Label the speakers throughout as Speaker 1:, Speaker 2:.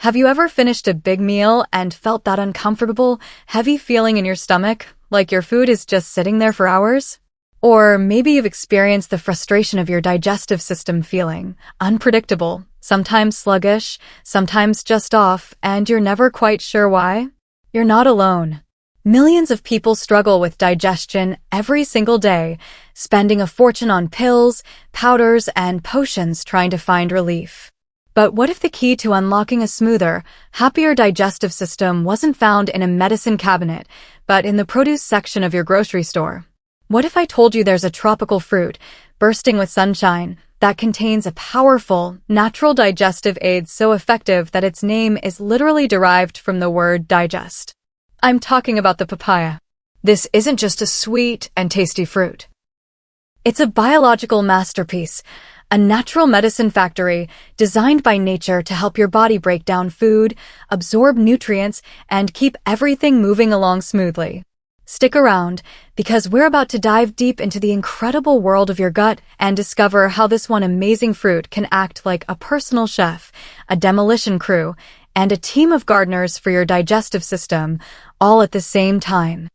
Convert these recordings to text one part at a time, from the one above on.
Speaker 1: Have you ever finished a big meal and felt that uncomfortable, heavy feeling in your stomach, like your food is just sitting there for hours? Or maybe you've experienced the frustration of your digestive system feeling unpredictable, sometimes sluggish, sometimes just off, and you're never quite sure why? You're not alone. Millions of people struggle with digestion every single day, spending a fortune on pills, powders, and potions trying to find relief. But what if the key to unlocking a smoother, happier digestive system wasn't found in a medicine cabinet, but in the produce section of your grocery store? What if I told you there's a tropical fruit, bursting with sunshine, that contains a powerful, natural digestive aid so effective that its name is literally derived from the word digest? I'm talking about the papaya. This isn't just a sweet and tasty fruit. It's a biological masterpiece, a natural medicine factory designed by nature to help your body break down food, absorb nutrients, and keep everything moving along smoothly. Stick around, because we're about to dive deep into the incredible world of your gut and discover how this one amazing fruit can act like a personal chef, a demolition crew, and a team of gardeners for your digestive system, all at the same time.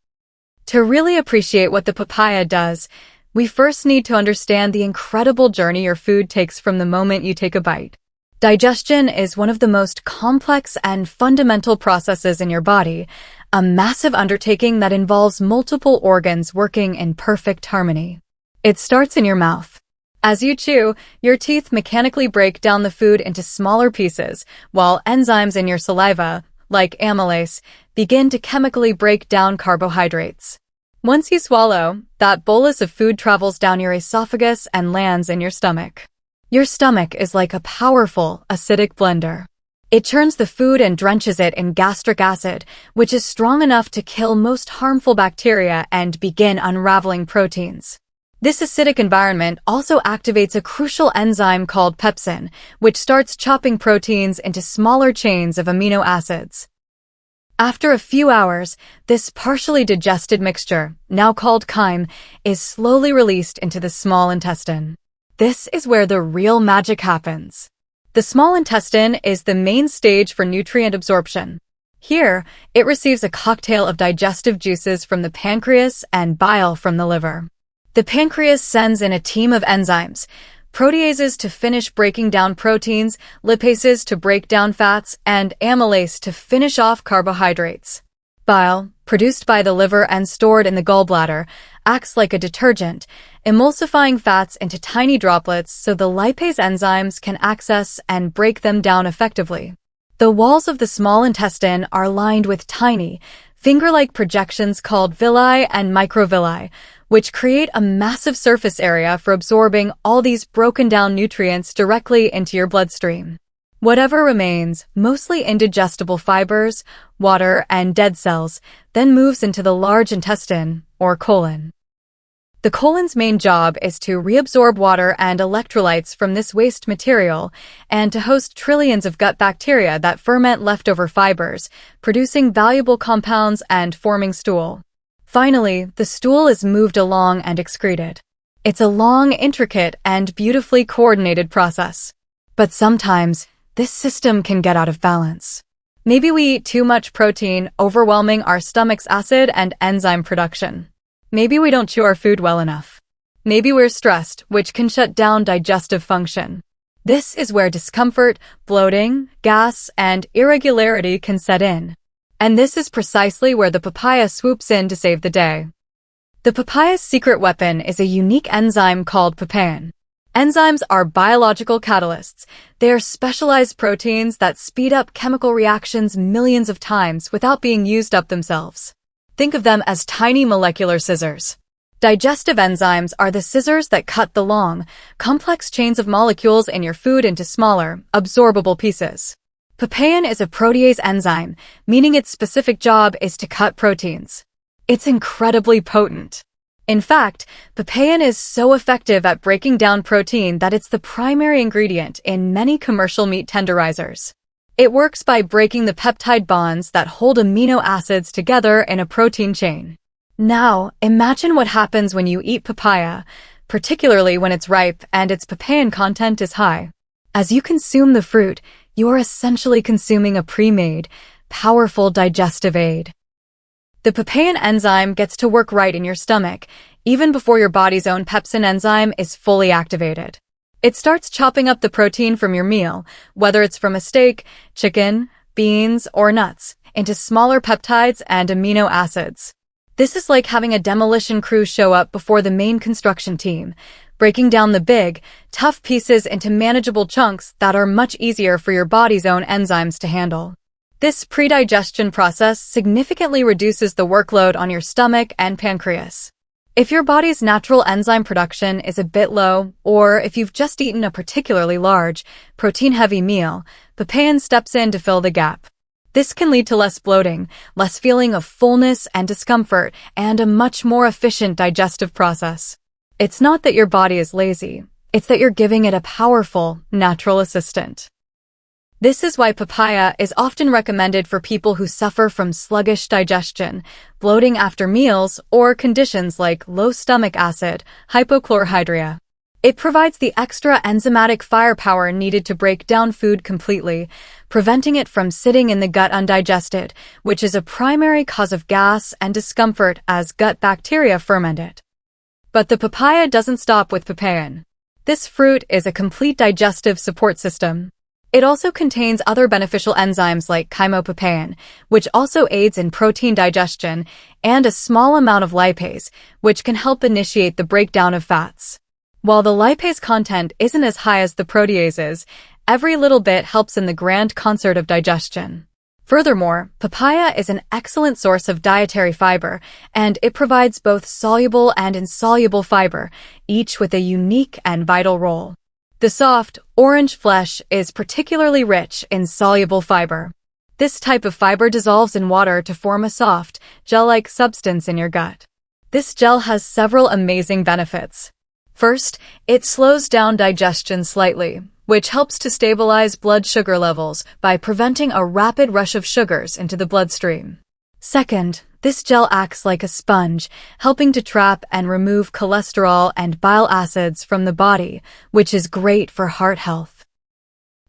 Speaker 1: To really appreciate what the papaya does, we first need to understand the incredible journey your food takes from the moment you take a bite. Digestion is one of the most complex and fundamental processes in your body, a massive undertaking that involves multiple organs working in perfect harmony. It starts in your mouth. As you chew, your teeth mechanically break down the food into smaller pieces, while enzymes in your saliva, like amylase, begin to chemically break down carbohydrates. Once you swallow, that bolus of food travels down your esophagus and lands in your stomach. Your stomach is like a powerful, acidic blender. It churns the food and drenches it in gastric acid, which is strong enough to kill most harmful bacteria and begin unraveling proteins. This acidic environment also activates a crucial enzyme called pepsin, which starts chopping proteins into smaller chains of amino acids. After a few hours, this partially digested mixture, now called chyme, is slowly released into the small intestine. This is where the real magic happens. The small intestine is the main stage for nutrient absorption. Here, it receives a cocktail of digestive juices from the pancreas and bile from the liver. The pancreas sends in a team of enzymes, proteases to finish breaking down proteins, lipases to break down fats, and amylase to finish off carbohydrates. Bile, produced by the liver and stored in the gallbladder, acts like a detergent, emulsifying fats into tiny droplets so the lipase enzymes can access and break them down effectively. The walls of the small intestine are lined with tiny, finger-like projections called villi and microvilli, which create a massive surface area for absorbing all these broken-down nutrients directly into your bloodstream. Whatever remains, mostly indigestible fibers, water, and dead cells, then moves into the large intestine, or colon. The colon's main job is to reabsorb water and electrolytes from this waste material and to host trillions of gut bacteria that ferment leftover fibers, producing valuable compounds and forming stool. Finally, the stool is moved along and excreted. It's a long, intricate, and beautifully coordinated process. But sometimes, this system can get out of balance. Maybe we eat too much protein, overwhelming our stomach's acid and enzyme production. Maybe we don't chew our food well enough. Maybe we're stressed, which can shut down digestive function. This is where discomfort, bloating, gas, and irregularity can set in. And this is precisely where the papaya swoops in to save the day. The papaya's secret weapon is a unique enzyme called papain. Enzymes are biological catalysts. They are specialized proteins that speed up chemical reactions millions of times without being used up themselves. Think of them as tiny molecular scissors. Digestive enzymes are the scissors that cut the long, complex chains of molecules in your food into smaller, absorbable pieces. Papain is a protease enzyme, meaning its specific job is to cut proteins. It's incredibly potent. In fact, papain is so effective at breaking down protein that it's the primary ingredient in many commercial meat tenderizers. It works by breaking the peptide bonds that hold amino acids together in a protein chain. Now, imagine what happens when you eat papaya, particularly when it's ripe and its papain content is high. As you consume the fruit, you're essentially consuming a pre-made, powerful digestive aid. The papain enzyme gets to work right in your stomach, even before your body's own pepsin enzyme is fully activated. It starts chopping up the protein from your meal, whether it's from a steak, chicken, beans, or nuts, into smaller peptides and amino acids. This is like having a demolition crew show up before the main construction team, breaking down the big, tough pieces into manageable chunks that are much easier for your body's own enzymes to handle. This pre-digestion process significantly reduces the workload on your stomach and pancreas. If your body's natural enzyme production is a bit low, or if you've just eaten a particularly large, protein-heavy meal, Papain steps in to fill the gap. This can lead to less bloating, less feeling of fullness and discomfort, and a much more efficient digestive process. It's not that your body is lazy, it's that you're giving it a powerful, natural assistant. This is why papaya is often recommended for people who suffer from sluggish digestion, bloating after meals, or conditions like low stomach acid, hypochlorhydria. It provides the extra enzymatic firepower needed to break down food completely, preventing it from sitting in the gut undigested, which is a primary cause of gas and discomfort as gut bacteria ferment it. But the papaya doesn't stop with papain. This fruit is a complete digestive support system. It also contains other beneficial enzymes like Chymopapain, which also aids in protein digestion, and a small amount of lipase, which can help initiate the breakdown of fats. While the lipase content isn't as high as the proteases, every little bit helps in the grand concert of digestion. Furthermore, papaya is an excellent source of dietary fiber, and it provides both soluble and insoluble fiber, each with a unique and vital role. The soft, orange flesh is particularly rich in soluble fiber. This type of fiber dissolves in water to form a soft, gel-like substance in your gut. This gel has several amazing benefits. First, it slows down digestion slightly, which helps to stabilize blood sugar levels by preventing a rapid rush of sugars into the bloodstream. Second, this gel acts like a sponge, helping to trap and remove cholesterol and bile acids from the body, which is great for heart health.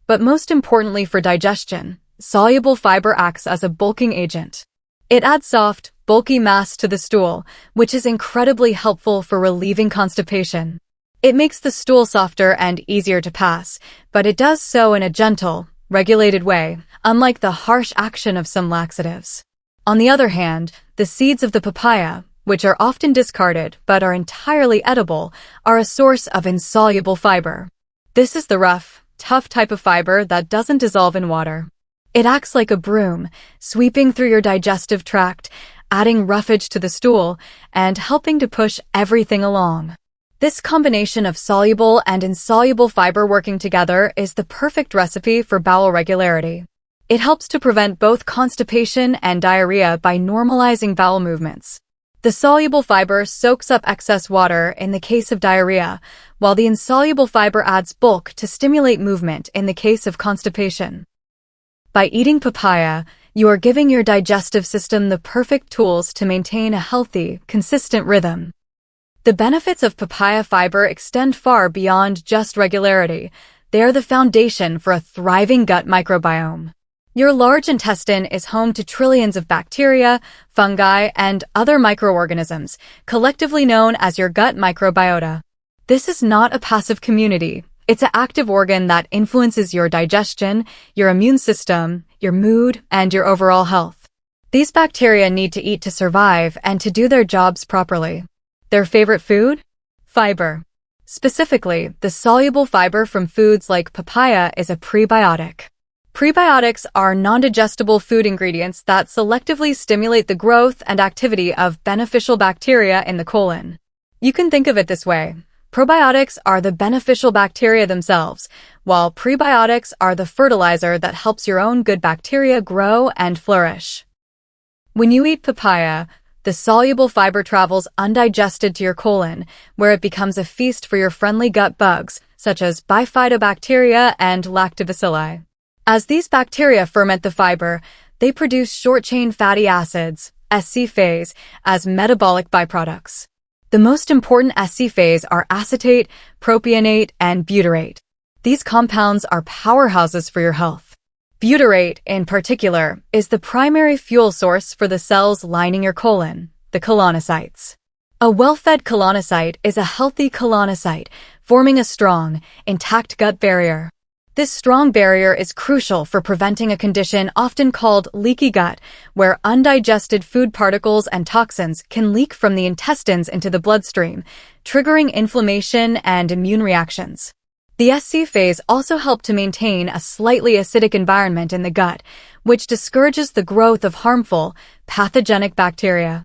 Speaker 1: But most importantly for digestion, soluble fiber acts as a bulking agent. It adds soft, bulky mass to the stool, which is incredibly helpful for relieving constipation. It makes the stool softer and easier to pass, but it does so in a gentle, regulated way, unlike the harsh action of some laxatives. On the other hand, the seeds of the papaya, which are often discarded but are entirely edible, are a source of insoluble fiber. This is the rough, tough type of fiber that doesn't dissolve in water. It acts like a broom, sweeping through your digestive tract, adding roughage to the stool, and helping to push everything along. This combination of soluble and insoluble fiber working together is the perfect recipe for bowel regularity. It helps to prevent both constipation and diarrhea by normalizing bowel movements. The soluble fiber soaks up excess water in the case of diarrhea, while the insoluble fiber adds bulk to stimulate movement in the case of constipation. By eating papaya, you are giving your digestive system the perfect tools to maintain a healthy, consistent rhythm. The benefits of papaya fiber extend far beyond just regularity. They are the foundation for a thriving gut microbiome. Your large intestine is home to trillions of bacteria, fungi, and other microorganisms, collectively known as your gut microbiota. This is not a passive community. It's an active organ that influences your digestion, your immune system, your mood, and your overall health. These bacteria need to eat to survive and to do their jobs properly. Their favorite food? Fiber. Specifically, the soluble fiber from foods like papaya is a prebiotic. Prebiotics are non-digestible food ingredients that selectively stimulate the growth and activity of beneficial bacteria in the colon. You can think of it this way. Probiotics are the beneficial bacteria themselves, while prebiotics are the fertilizer that helps your own good bacteria grow and flourish. When you eat papaya, the soluble fiber travels undigested to your colon, where it becomes a feast for your friendly gut bugs, such as bifidobacteria and lactobacilli. As these bacteria ferment the fiber, they produce short-chain fatty acids, SC phase, as metabolic byproducts. The most important SC phase are acetate, propionate, and butyrate. These compounds are powerhouses for your health. Butyrate, in particular, is the primary fuel source for the cells lining your colon, the colonocytes. A well-fed colonocyte is a healthy colonocyte, forming a strong, intact gut barrier. This strong barrier is crucial for preventing a condition often called leaky gut, where undigested food particles and toxins can leak from the intestines into the bloodstream, triggering inflammation and immune reactions. The SC phase also helps to maintain a slightly acidic environment in the gut, which discourages the growth of harmful, pathogenic bacteria.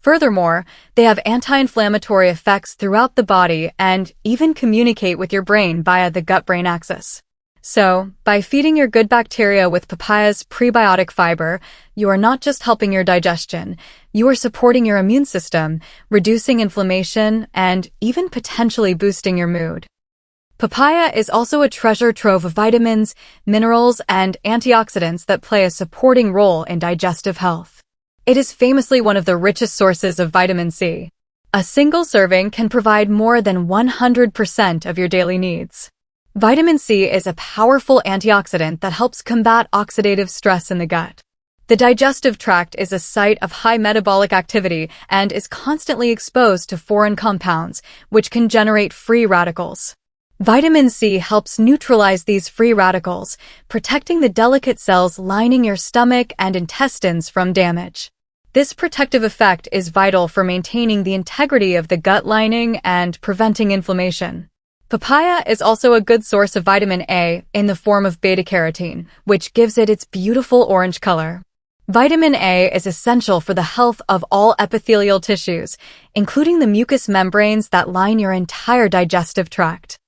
Speaker 1: Furthermore, they have anti-inflammatory effects throughout the body and even communicate with your brain via the gut-brain axis. So, by feeding your good bacteria with papaya's prebiotic fiber, you are not just helping your digestion, you are supporting your immune system, reducing inflammation, and even potentially boosting your mood. Papaya is also a treasure trove of vitamins, minerals, and antioxidants that play a supporting role in digestive health. It is famously one of the richest sources of vitamin C. A single serving can provide more than 100% of your daily needs. Vitamin C is a powerful antioxidant that helps combat oxidative stress in the gut. The digestive tract is a site of high metabolic activity and is constantly exposed to foreign compounds, which can generate free radicals. Vitamin C helps neutralize these free radicals, protecting the delicate cells lining your stomach and intestines from damage. This protective effect is vital for maintaining the integrity of the gut lining and preventing inflammation. Papaya is also a good source of vitamin A in the form of beta-carotene, which gives it its beautiful orange color. Vitamin A is essential for the health of all epithelial tissues, including the mucous membranes that line your entire digestive tract.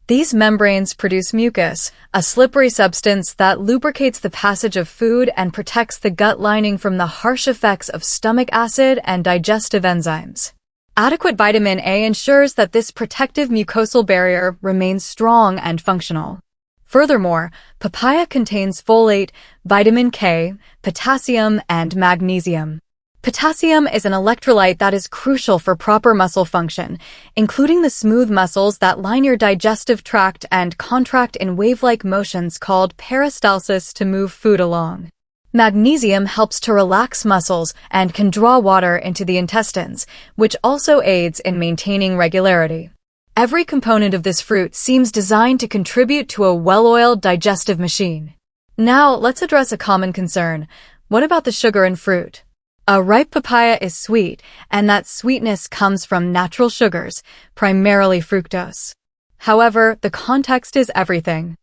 Speaker 1: These membranes produce mucus, a slippery substance that lubricates the passage of food and protects the gut lining from the harsh effects of stomach acid and digestive enzymes. Adequate vitamin A ensures that this protective mucosal barrier remains strong and functional. Furthermore, papaya contains folate, vitamin K, potassium, and magnesium. Potassium is an electrolyte that is crucial for proper muscle function, including the smooth muscles that line your digestive tract and contract in wave-like motions called peristalsis to move food along. Magnesium helps to relax muscles and can draw water into the intestines, which also aids in maintaining regularity. Every component of this fruit seems designed to contribute to a well-oiled digestive machine. Now, let's address a common concern. What about the sugar in fruit? A ripe papaya is sweet, and that sweetness comes from natural sugars, primarily fructose. However, the context is everything.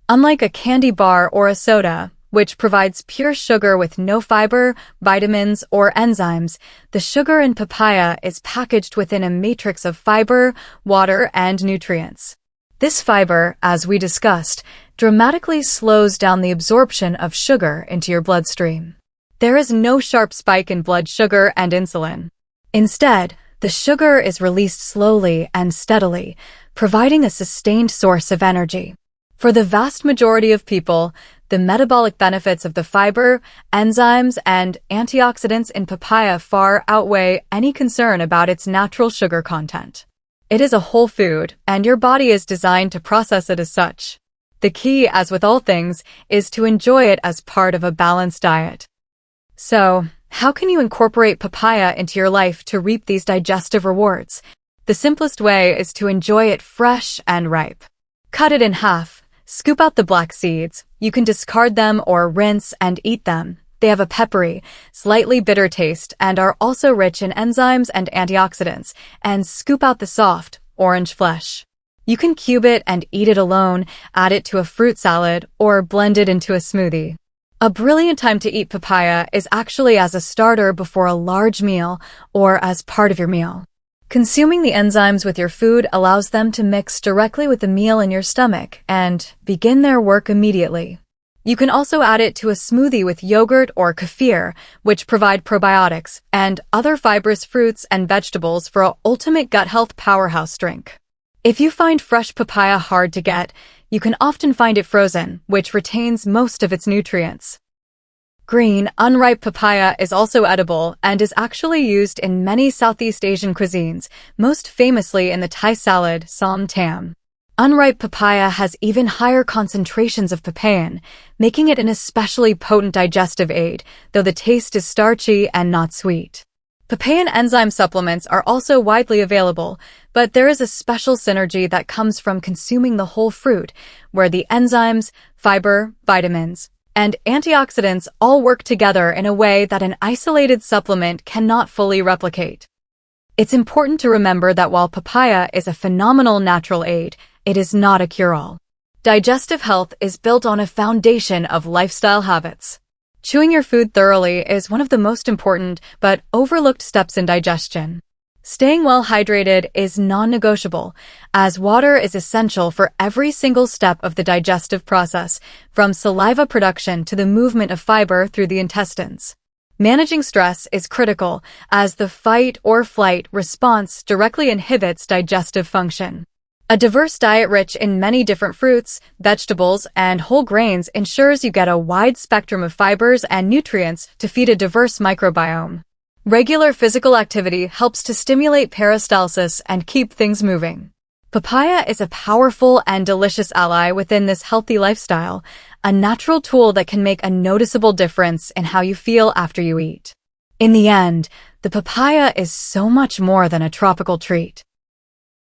Speaker 1: Unlike a candy bar or a soda, which provides pure sugar with no fiber, vitamins, or enzymes, the sugar in papaya is packaged within a matrix of fiber, water, and nutrients. This fiber, as we discussed, dramatically slows down the absorption of sugar into your bloodstream. There is no sharp spike in blood sugar and insulin. Instead, the sugar is released slowly and steadily, providing a sustained source of energy. For the vast majority of people, the metabolic benefits of the fiber, enzymes, and antioxidants in papaya far outweigh any concern about its natural sugar content. It is a whole food, and your body is designed to process it as such. The key, as with all things, is to enjoy it as part of a balanced diet. So, how can you incorporate papaya into your life to reap these digestive rewards? The simplest way is to enjoy it fresh and ripe. Cut it in half, scoop out the black seeds. You can discard them or rinse and eat them. They have a peppery, slightly bitter taste and are also rich in enzymes and antioxidants, and scoop out the soft, orange flesh. You can cube it and eat it alone, add it to a fruit salad, or blend it into a smoothie. A brilliant time to eat papaya is actually as a starter before a large meal or as part of your meal. Consuming the enzymes with your food allows them to mix directly with the meal in your stomach and begin their work immediately. You can also add it to a smoothie with yogurt or kefir, which provide probiotics and other fibrous fruits and vegetables for an ultimate gut health powerhouse drink. If you find fresh papaya hard to get, you can often find it frozen, which retains most of its nutrients. Green, unripe papaya is also edible and is actually used in many Southeast Asian cuisines, most famously in the Thai salad, som tam. Unripe papaya has even higher concentrations of papain, making it an especially potent digestive aid, though the taste is starchy and not sweet. Papain enzyme supplements are also widely available, but there is a special synergy that comes from consuming the whole fruit, where the enzymes, fiber, vitamins, and antioxidants all work together in a way that an isolated supplement cannot fully replicate. It's important to remember that while papaya is a phenomenal natural aid, it is not a cure-all. Digestive health is built on a foundation of lifestyle habits. Chewing your food thoroughly is one of the most important but overlooked steps in digestion. Staying well hydrated is non-negotiable, as water is essential for every single step of the digestive process, from saliva production to the movement of fiber through the intestines. Managing stress is critical, as the fight or flight response directly inhibits digestive function. A diverse diet rich in many different fruits, vegetables, and whole grains ensures you get a wide spectrum of fibers and nutrients to feed a diverse microbiome. Regular physical activity helps to stimulate peristalsis and keep things moving. Papaya is a powerful and delicious ally within this healthy lifestyle, a natural tool that can make a noticeable difference in how you feel after you eat. In the end, the papaya is so much more than a tropical treat.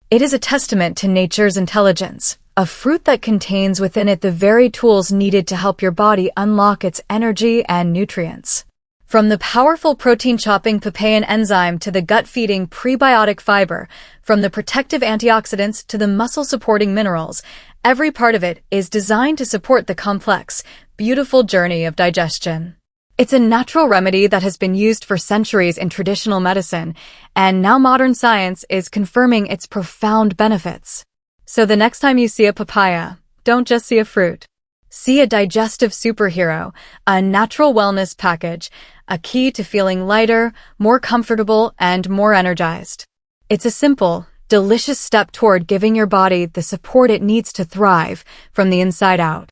Speaker 1: It is a testament to nature's intelligence, a fruit that contains within it the very tools needed to help your body unlock its energy and nutrients. From the powerful protein-chopping papain enzyme to the gut-feeding prebiotic fiber, from the protective antioxidants to the muscle-supporting minerals, every part of it is designed to support the complex, beautiful journey of digestion. It's a natural remedy that has been used for centuries in traditional medicine, and now modern science is confirming its profound benefits. So the next time you see a papaya, don't just see a fruit. See a digestive superhero, a natural wellness package, a key to feeling lighter, more comfortable, and more energized. It's a simple, delicious step toward giving your body the support it needs to thrive from the inside out.